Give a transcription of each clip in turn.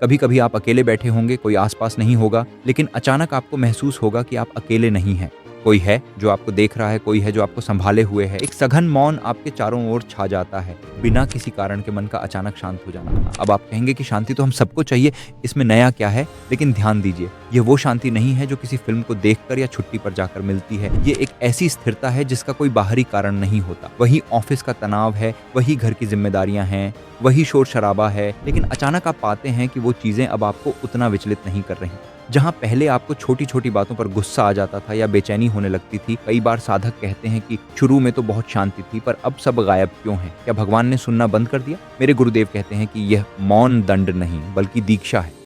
कभी कभी आप अकेले बैठे होंगे, कोई आसपास नहीं होगा, लेकिन अचानक आपको महसूस होगा कि आप अकेले नहीं हैं। कोई है जो आपको देख रहा है, कोई है जो आपको संभाले हुए है। एक सघन मौन आपके चारों ओर छा जाता है, बिना किसी कारण के मन का अचानक शांत हो जाना। अब आप कहेंगे कि शांति तो हम सबको चाहिए, इसमें नया क्या है? लेकिन ध्यान दीजिए, ये वो शांति नहीं है जो किसी फिल्म को देखकर या छुट्टी पर जाकर मिलती है। ये एक ऐसी स्थिरता है जिसका कोई बाहरी कारण नहीं होता। वही ऑफिस का तनाव है, वही घर की जिम्मेदारियां हैं, वही शोर शराबा है, लेकिन अचानक आप पाते हैं कि वो चीजें अब आपको उतना विचलित नहीं कर रही। जहां पहले आपको छोटी छोटी बातों पर गुस्सा आ जाता था या बेचैनी होने लगती थी, कई बार साधक कहते हैं कि शुरू में तो बहुत शांति थी, पर अब सब गायब क्यों है? क्या भगवान ने सुनना बंद कर दिया? मेरे गुरुदेव कहते हैं कि यह मौन दंड नहीं बल्कि दीक्षा है।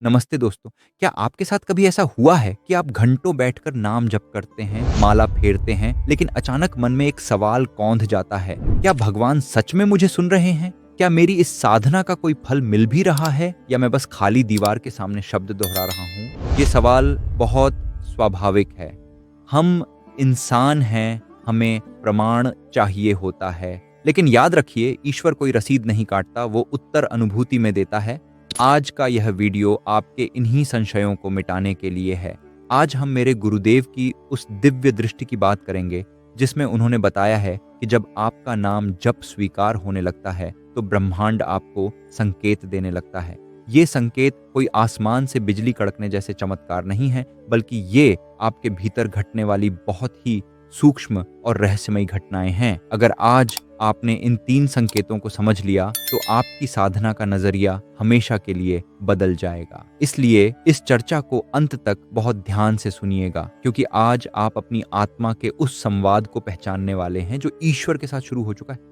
नमस्ते दोस्तों, क्या आपके साथ कभी ऐसा हुआ है कि आप घंटों बैठकर नाम जप करते हैं, माला फेरते हैं, लेकिन अचानक मन में एक सवाल कौंध जाता है? क्या भगवान सच में मुझे सुन रहे हैं? क्या मेरी इस साधना का कोई फल मिल भी रहा है, या मैं बस खाली दीवार के सामने शब्द दोहरा रहा हूँ? ये सवाल बहुत स्वाभाविक है। हम इंसान हैं, हमें प्रमाण चाहिए होता है, लेकिन याद रखिए, ईश्वर कोई रसीद नहीं काटता, वो उत्तर अनुभूति में देता है। आज का यह वीडियो आपके इन्हीं संशयों को मिटाने के लिए है। आज हम मेरे गुरुदेव की उस दिव्य दृष्टि की बात करेंगे जिसमें उन्होंने बताया है कि जब आपका नाम जप स्वीकार होने लगता है तो ब्रह्मांड आपको संकेत देने लगता है। ये संकेत कोई आसमान से बिजली कड़कने जैसे चमत्कार नहीं है, बल्कि ये आपके भीतर घटने वाली बहुत ही सूक्ष्म और रहस्यमयी घटनाएं हैं। अगर आज आपने इन 3 संकेतों को समझ लिया तो आपकी साधना का नजरिया हमेशा के लिए बदल जाएगा। इसलिए इस चर्चा को अंत तक बहुत ध्यान से सुनिएगा, क्योंकि आज आप अपनी आत्मा के उस संवाद को पहचानने वाले हैं जो ईश्वर के साथ शुरू हो चुका है।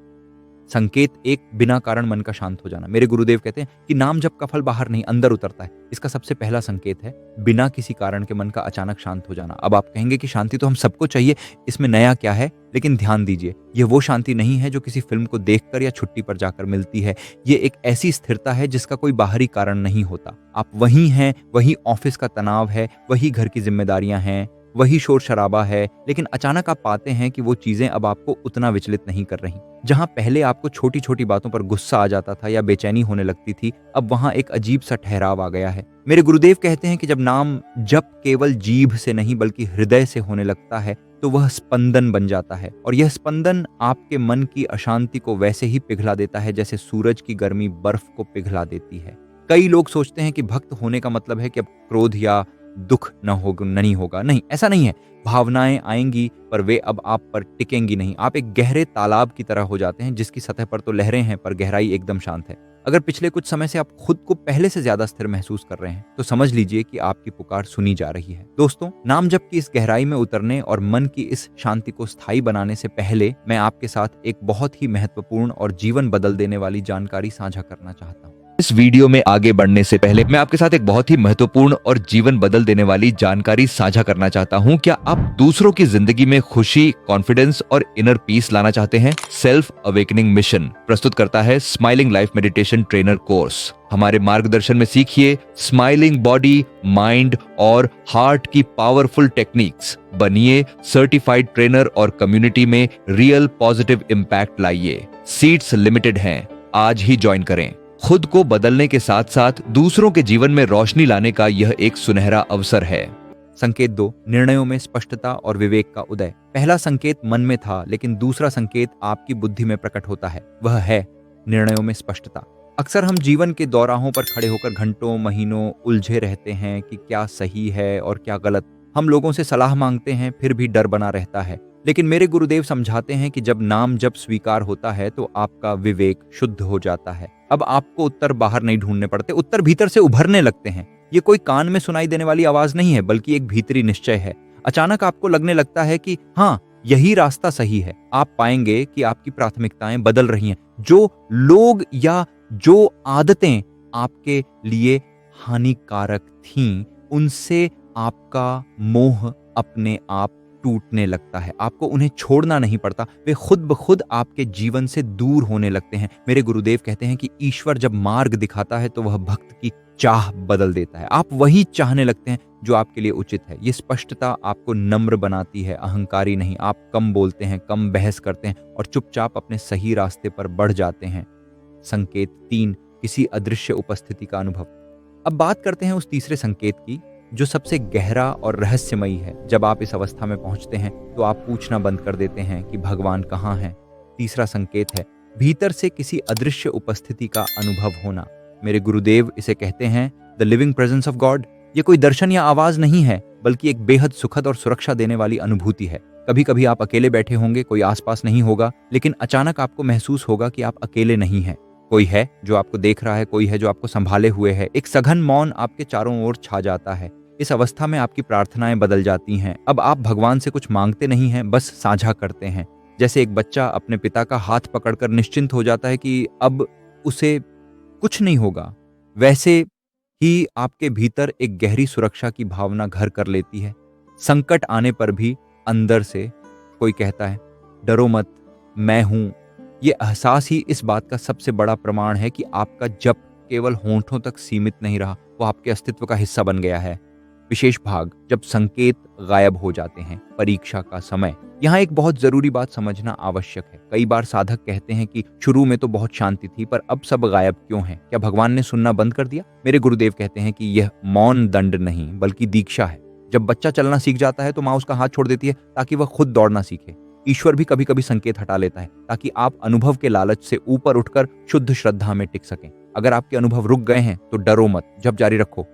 संकेत एक, बिना कारण मन का शांत हो जाना। मेरे गुरुदेव कहते हैं कि नाम जप का फल बाहर नहीं अंदर उतरता है। इसका सबसे पहला संकेत है बिना किसी कारण के मन का अचानक शांत हो जाना। अब आप कहेंगे कि शांति तो हम सबको चाहिए, इसमें नया क्या है? लेकिन ध्यान दीजिए, ये वो शांति नहीं है जो किसी फिल्म को देखकर या छुट्टी पर जाकर मिलती है। ये एक ऐसी स्थिरता है जिसका कोई बाहरी कारण नहीं होता। आप वही हैं, वही ऑफिस का तनाव है, वही घर की जिम्मेदारियां हैं, वही शोर शराबा है, लेकिन अचानक आप पाते हैं कि वो चीजें अब आपको उतना विचलित नहीं कर रही। जहां पहले आपको छोटी छोटी बातों पर गुस्सा आ जाता था या बेचैनी होने लगती थी, अब वहां एक अजीब सा ठहराव आ गया है। मेरे गुरुदेव कहते हैं कि जब नाम जप केवल जीभ से नहीं बल्कि हृदय से होने लगता है तो वह स्पंदन बन जाता है, और यह स्पंदन आपके मन की अशांति को वैसे ही पिघला देता है जैसे सूरज की गर्मी बर्फ को पिघला देती है। कई लोग सोचते हैं कि भक्त होने का मतलब है कि अब क्रोध या दुख नहीं होगा। नहीं, ऐसा नहीं है। भावनाएं आएंगी, पर वे अब आप पर टिकेंगी नहीं। आप एक गहरे तालाब की तरह हो जाते हैं जिसकी सतह पर तो लहरें हैं पर गहराई एकदम शांत है। अगर पिछले कुछ समय से आप खुद को पहले से ज्यादा स्थिर महसूस कर रहे हैं तो समझ लीजिए कि आपकी पुकार सुनी जा रही है। दोस्तों, नाम जप की इस गहराई में उतरने और मन की इस शांति को स्थायी बनाने से पहले मैं आपके साथ एक बहुत ही महत्वपूर्ण और जीवन बदल देने वाली जानकारी साझा करना चाहता हूँ। इस वीडियो में आगे बढ़ने से पहले मैं आपके साथ एक बहुत ही महत्वपूर्ण और जीवन बदल देने वाली जानकारी साझा करना चाहता हूं। क्या आप दूसरों की जिंदगी में खुशी, कॉन्फिडेंस और इनर पीस लाना चाहते हैं? सेल्फ अवेकनिंग मिशन प्रस्तुत करता है smiling life meditation trainer course. हमारे मार्गदर्शन में सीखिए स्माइलिंग बॉडी, माइंड और हार्ट की पावरफुल टेक्निक्स। बनिए सर्टिफाइड ट्रेनर और कम्युनिटी में रियल पॉजिटिव इम्पैक्ट लाइए। सीट्स लिमिटेड हैं, आज ही ज्वाइन करें। खुद को बदलने के साथ साथ दूसरों के जीवन में रोशनी लाने का यह एक सुनहरा अवसर है। संकेत 2, निर्णयों में स्पष्टता और विवेक का उदय। पहला संकेत मन में था, लेकिन दूसरा संकेत आपकी बुद्धि में प्रकट होता है। वह है निर्णयों में स्पष्टता। अक्सर हम जीवन के दौराहों पर खड़े होकर घंटों महीनों उलझे रहते हैं कि क्या सही है और क्या गलत। हम लोगों से सलाह मांगते हैं, फिर भी डर बना रहता है। लेकिन मेरे गुरुदेव समझाते हैं कि जब नाम जप स्वीकार होता है तो आपका विवेक शुद्ध हो जाता है। अब आपको उत्तर बाहर नहीं ढूंढने पड़ते, उत्तर भीतर से उभरने लगते हैं। ये कोई कान में सुनाई देने वाली आवाज नहीं है, बल्कि एक भीतरी निश्चय है। अचानक आपको लगने लगता है कि हाँ, यही रास्ता सही है। आप पाएंगे कि आपकी प्राथमिकताएं बदल रही हैं। जो लोग या जो आदतें आपके लिए हानिकारक थीं, उनसे आपका मोह अपने आप टूटने लगता है। आपको उन्हें छोड़ना नहीं पड़ता, वे खुद ब खुद आपके जीवन से दूर होने लगते हैं। मेरे गुरुदेव कहते हैं कि ईश्वर जब मार्ग दिखाता है तो वह भक्त की चाह बदल देता है। आप वही चाहने लगते हैं जो आपके लिए उचित है। ये स्पष्टता आपको नम्र बनाती है, अहंकारी नहीं। आप कम बोलते हैं, कम बहस करते हैं और चुपचाप अपने सही रास्ते पर बढ़ जाते हैं। संकेत 3, किसी अदृश्य उपस्थिति का अनुभव। अब बात करते हैं उस तीसरे संकेत की जो सबसे गहरा और रहस्यमयी है। जब आप इस अवस्था में पहुंचते हैं तो आप पूछना बंद कर देते हैं कि भगवान कहाँ हैं। तीसरा संकेत है भीतर से किसी अदृश्य उपस्थिति का अनुभव होना। मेरे गुरुदेव इसे कहते हैं the living presence of God. ये कोई दर्शन या आवाज नहीं है, बल्कि एक बेहद सुखद और सुरक्षा देने वाली अनुभूति है। कभी कभी आप अकेले बैठे होंगे, कोई आसपास नहीं होगा, लेकिन अचानक आपको महसूस होगा कि आप अकेले नहीं हैं। कोई है जो आपको देख रहा है, कोई है जो आपको संभाले हुए है। एक सघन मौन आपके चारों ओर छा जाता है। इस अवस्था में आपकी प्रार्थनाएं बदल जाती हैं। अब आप भगवान से कुछ मांगते नहीं हैं, बस साझा करते हैं। जैसे एक बच्चा अपने पिता का हाथ पकड़कर निश्चिंत हो जाता है कि अब उसे कुछ नहीं होगा, वैसे ही आपके भीतर एक गहरी सुरक्षा की भावना घर कर लेती है। संकट आने पर भी अंदर से कोई कहता है डरो मत, मैं हूं। ये एहसास ही इस बात का सबसे बड़ा प्रमाण है कि आपका जप केवल होंठों तक सीमित नहीं रहा, वो आपके अस्तित्व का हिस्सा बन गया है। विशेष भाग, जब संकेत गायब हो जाते हैं, परीक्षा का समय। यहाँ एक बहुत जरूरी बात समझना आवश्यक है। कई बार साधक कहते हैं कि शुरू में तो बहुत शांति थी, पर अब सब गायब क्यों है? क्या भगवान ने सुनना बंद कर दिया? मेरे गुरुदेव कहते हैं कि यह मौन दंड नहीं, बल्कि दीक्षा है। जब बच्चा चलना सीख जाता है तो माँ उसका हाथ छोड़ देती है ताकि वह खुद दौड़ना सीखे। ईश्वर भी कभी कभी संकेत हटा लेता है ताकि आप अनुभव के लालच से ऊपर उठकर शुद्ध श्रद्धा में टिक सकें। अगर आपके अनुभव रुक गए हैं तो डरो मत, जप जारी रखो।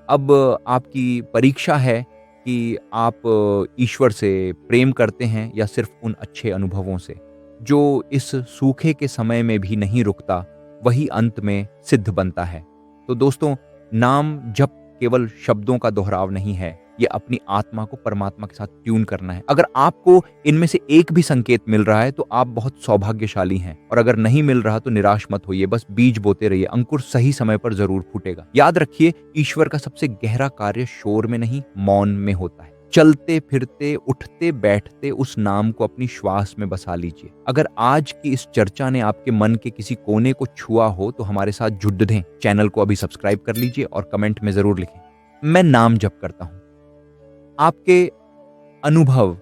अब आपकी परीक्षा है कि आप ईश्वर से प्रेम करते हैं या सिर्फ उन अच्छे अनुभवों से। जो इस सूखे के समय में भी नहीं रुकता, वही अंत में सिद्ध बनता है। तो दोस्तों, नाम जप केवल शब्दों का दोहराव नहीं है, ये अपनी आत्मा को परमात्मा के साथ ट्यून करना है। अगर आपको इनमें से एक भी संकेत मिल रहा है तो आप बहुत सौभाग्यशाली हैं, और अगर नहीं मिल रहा तो निराश मत होइए, बस बीज बोते रहिए, अंकुर सही समय पर जरूर फूटेगा। याद रखिए, ईश्वर का सबसे गहरा कार्य शोर में नहीं, मौन में होता है। चलते फिरते, उठते बैठते उस नाम को अपनी श्वास में बसा लीजिए। अगर आज की इस चर्चा ने आपके मन के किसी कोने को छुआ हो तो हमारे साथ जुड़ दें। चैनल को अभी सब्सक्राइब कर लीजिए और कमेंट में जरूर लिखें, मैं नाम जप करता हूं। आपके अनुभव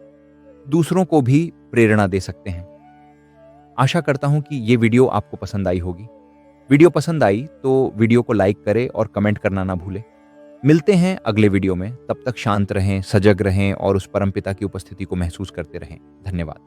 दूसरों को भी प्रेरणा दे सकते हैं। आशा करता हूं कि ये वीडियो आपको पसंद आई होगी। वीडियो पसंद आई तो वीडियो को लाइक करें और कमेंट करना ना भूलें। मिलते हैं अगले वीडियो में, तब तक शांत रहें, सजग रहें और उस परमपिता की उपस्थिति को महसूस करते रहें। धन्यवाद।